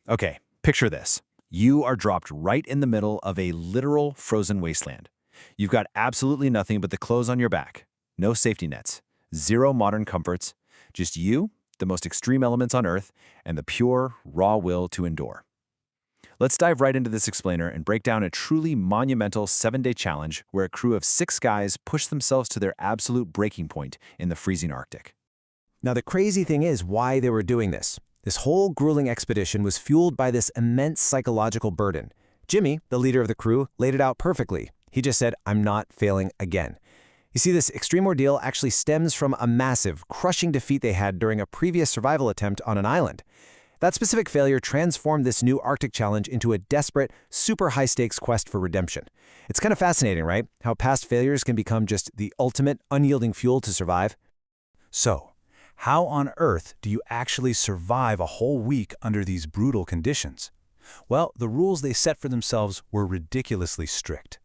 Okay, picture this. You are dropped right in the middle of a literal frozen wasteland. You've got absolutely nothing but the clothes on your back, no safety nets, zero modern comforts, just you, the most extreme elements on Earth, and the pure, raw will to endure. Let's dive right into this explainer and break down a truly monumental 7-day challenge where a crew of 6 guys push themselves to their absolute breaking point in the freezing Arctic. Now, the crazy thing is why they were doing this. This whole grueling expedition was fueled by this immense psychological burden. Jimmy, the leader of the crew, laid it out perfectly. He just said, "I'm not failing again." You see, this extreme ordeal actually stems from a massive, crushing defeat they had during a previous survival attempt on an island. That specific failure transformed this new Arctic challenge into a desperate, super high-stakes quest for redemption. It's kind of fascinating, right? How past failures can become just the ultimate, unyielding fuel to survive. So, how on earth do you actually survive a whole week under these brutal conditions? Well, the rules they set for themselves were ridiculously strict.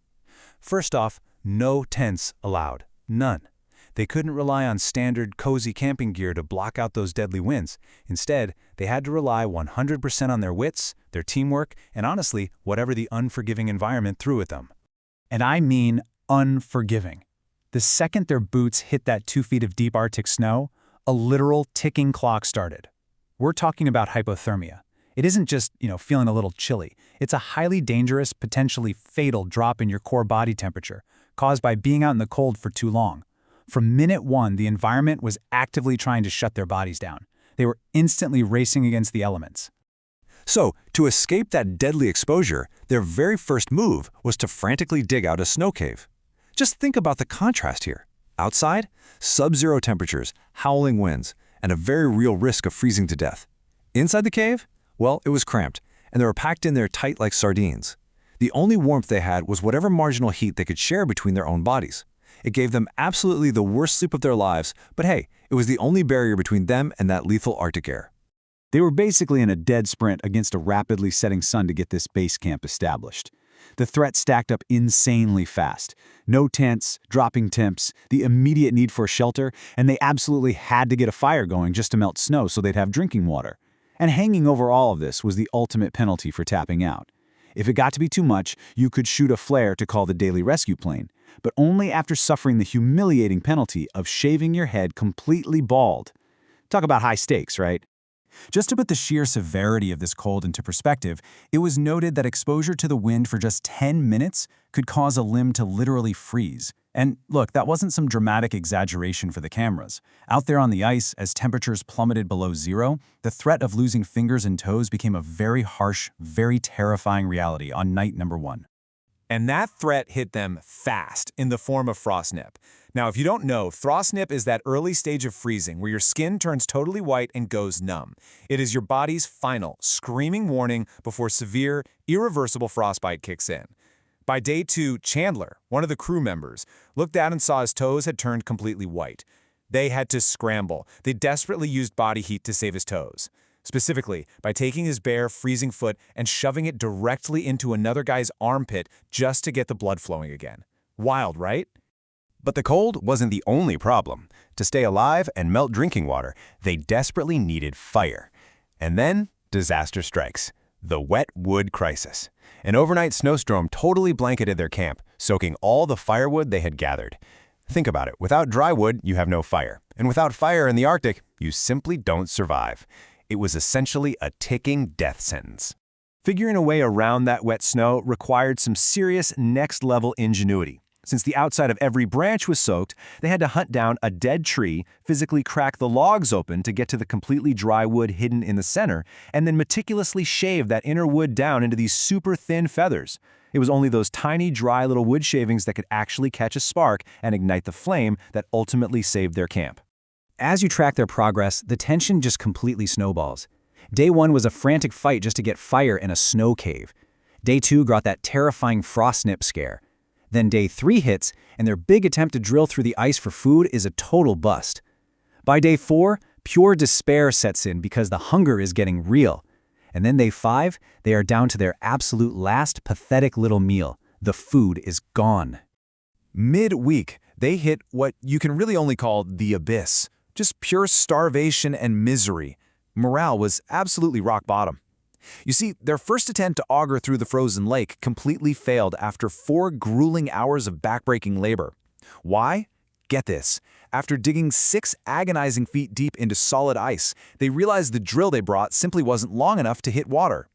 First off, no tents allowed. None. They couldn't rely on standard, cozy camping gear to block out those deadly winds. Instead, they had to rely 100% on their wits, their teamwork, and honestly, whatever the unforgiving environment threw at them. And I mean unforgiving. The second their boots hit that 2 feet of deep Arctic snow, a literal ticking clock started. We're talking about hypothermia. It isn't just, feeling a little chilly. It's a highly dangerous, potentially fatal drop in your core body temperature, caused by being out in the cold for too long. From minute one, the environment was actively trying to shut their bodies down. They were instantly racing against the elements. So, to escape that deadly exposure, their very first move was to frantically dig out a snow cave. Just think about the contrast here. Outside, sub-zero temperatures, howling winds, and a very real risk of freezing to death. Inside the cave? Well, it was cramped, and they were packed in there tight like sardines. The only warmth they had was whatever marginal heat they could share between their own bodies. It gave them absolutely the worst sleep of their lives, but hey, it was the only barrier between them and that lethal Arctic air. They were basically in a dead sprint against a rapidly setting sun to get this base camp established. The threat stacked up insanely fast. No tents, dropping temps, the immediate need for shelter, and they absolutely had to get a fire going just to melt snow so they'd have drinking water. And hanging over all of this was the ultimate penalty for tapping out. If it got to be too much, you could shoot a flare to call the daily rescue plane, but only after suffering the humiliating penalty of shaving your head completely bald. Talk about high stakes, right? Just to put the sheer severity of this cold into perspective, it was noted that exposure to the wind for just 10 minutes could cause a limb to literally freeze. And look, that wasn't some dramatic exaggeration for the cameras. Out there on the ice, as temperatures plummeted below zero, the threat of losing fingers and toes became a very harsh, very terrifying reality on night number 1. And that threat hit them fast in the form of frostnip. Now, if you don't know, frostnip is that early stage of freezing where your skin turns totally white and goes numb. It is your body's final, screaming warning before severe, irreversible frostbite kicks in. By day 2, Chandler, one of the crew members, looked out and saw his toes had turned completely white. They had to scramble. They desperately used body heat to save his toes. Specifically, by taking his bare, freezing foot and shoving it directly into another guy's armpit just to get the blood flowing again. Wild, right? But the cold wasn't the only problem. To stay alive and melt drinking water, they desperately needed fire. And then, disaster strikes. The wet wood crisis. An overnight snowstorm totally blanketed their camp, soaking all the firewood they had gathered. Think about it. Without dry wood, you have no fire. And without fire in the Arctic, you simply don't survive. It was essentially a ticking death sentence. Figuring a way around that wet snow required some serious next-level ingenuity. Since the outside of every branch was soaked, they had to hunt down a dead tree, physically crack the logs open to get to the completely dry wood hidden in the center, and then meticulously shave that inner wood down into these super thin feathers. It was only those tiny, dry little wood shavings that could actually catch a spark and ignite the flame that ultimately saved their camp. As you track their progress, the tension just completely snowballs. Day 1 was a frantic fight just to get fire in a snow cave. Day 2 brought that terrifying frostnip scare. Then day 3 hits, and their big attempt to drill through the ice for food is a total bust. By day 4, pure despair sets in because the hunger is getting real. And then day 5, they are down to their absolute last pathetic little meal. The food is gone. Mid-week, they hit what you can really only call the abyss. Just pure starvation and misery. Morale was absolutely rock bottom. You see, their first attempt to auger through the frozen lake completely failed after 4 grueling hours of backbreaking labor. Why? Get this. After digging 6 agonizing feet deep into solid ice, they realized the drill they brought simply wasn't long enough to hit water.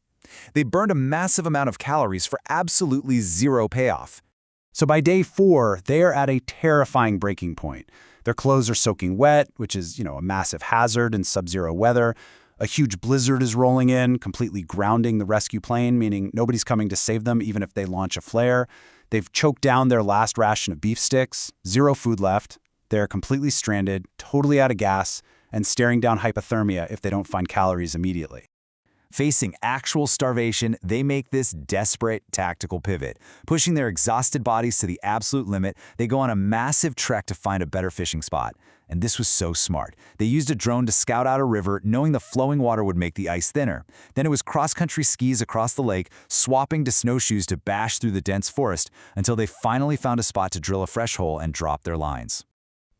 They burned a massive amount of calories for absolutely zero payoff. So by day 4, they are at a terrifying breaking point. Their clothes are soaking wet, which is, a massive hazard in sub-zero weather. A huge blizzard is rolling in, completely grounding the rescue plane, meaning nobody's coming to save them even if they launch a flare. They've choked down their last ration of beef sticks, 0 food left. They're completely stranded, totally out of gas, and staring down hypothermia if they don't find calories immediately. Facing actual starvation, they make this desperate tactical pivot. Pushing their exhausted bodies to the absolute limit, they go on a massive trek to find a better fishing spot. And this was so smart. They used a drone to scout out a river, knowing the flowing water would make the ice thinner. Then it was cross-country skis across the lake, swapping to snowshoes to bash through the dense forest, until they finally found a spot to drill a fresh hole and drop their lines.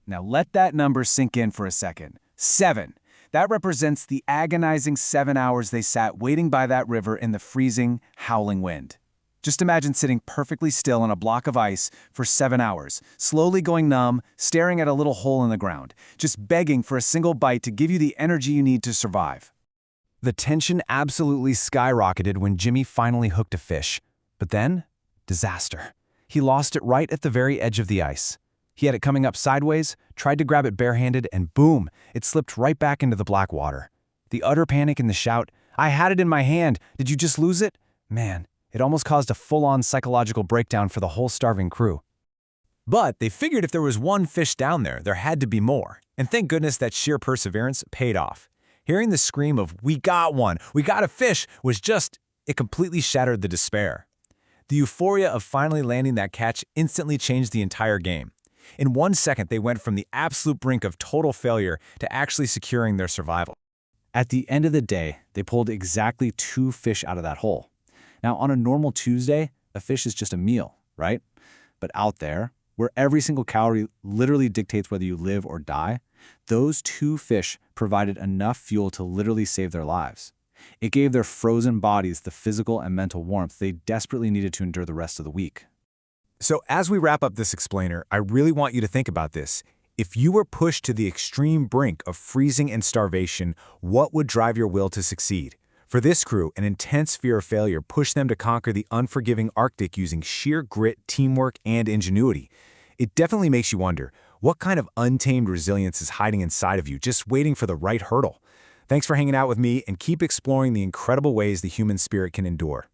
Now let that number sink in for a second. 7. That represents the agonizing 7 hours they sat waiting by that river in the freezing, howling wind. Just imagine sitting perfectly still on a block of ice for 7 hours, slowly going numb, staring at a little hole in the ground, just begging for a single bite to give you the energy you need to survive. The tension absolutely skyrocketed when Jimmy finally hooked a fish. But then, disaster. He lost it right at the very edge of the ice. He had it coming up sideways, tried to grab it barehanded, and boom, it slipped right back into the black water. The utter panic and the shout, "I had it in my hand, did you just lose it?" Man, it almost caused a full-on psychological breakdown for the whole starving crew. But they figured if there was one fish down there, there had to be more. And thank goodness that sheer perseverance paid off. Hearing the scream of, "We got one! We got a fish!" it completely shattered the despair. The euphoria of finally landing that catch instantly changed the entire game. In 1 second, they went from the absolute brink of total failure to actually securing their survival. At the end of the day, they pulled exactly 2 fish out of that hole. Now, on a normal Tuesday, a fish is just a meal, right? But out there, where every single calorie literally dictates whether you live or die, those 2 fish provided enough fuel to literally save their lives. It gave their frozen bodies the physical and mental warmth they desperately needed to endure the rest of the week. So as we wrap up this explainer, I really want you to think about this. If you were pushed to the extreme brink of freezing and starvation, what would drive your will to succeed? For this crew, an intense fear of failure pushed them to conquer the unforgiving Arctic using sheer grit, teamwork, and ingenuity. It definitely makes you wonder, what kind of untamed resilience is hiding inside of you, just waiting for the right hurdle? Thanks for hanging out with me, and keep exploring the incredible ways the human spirit can endure.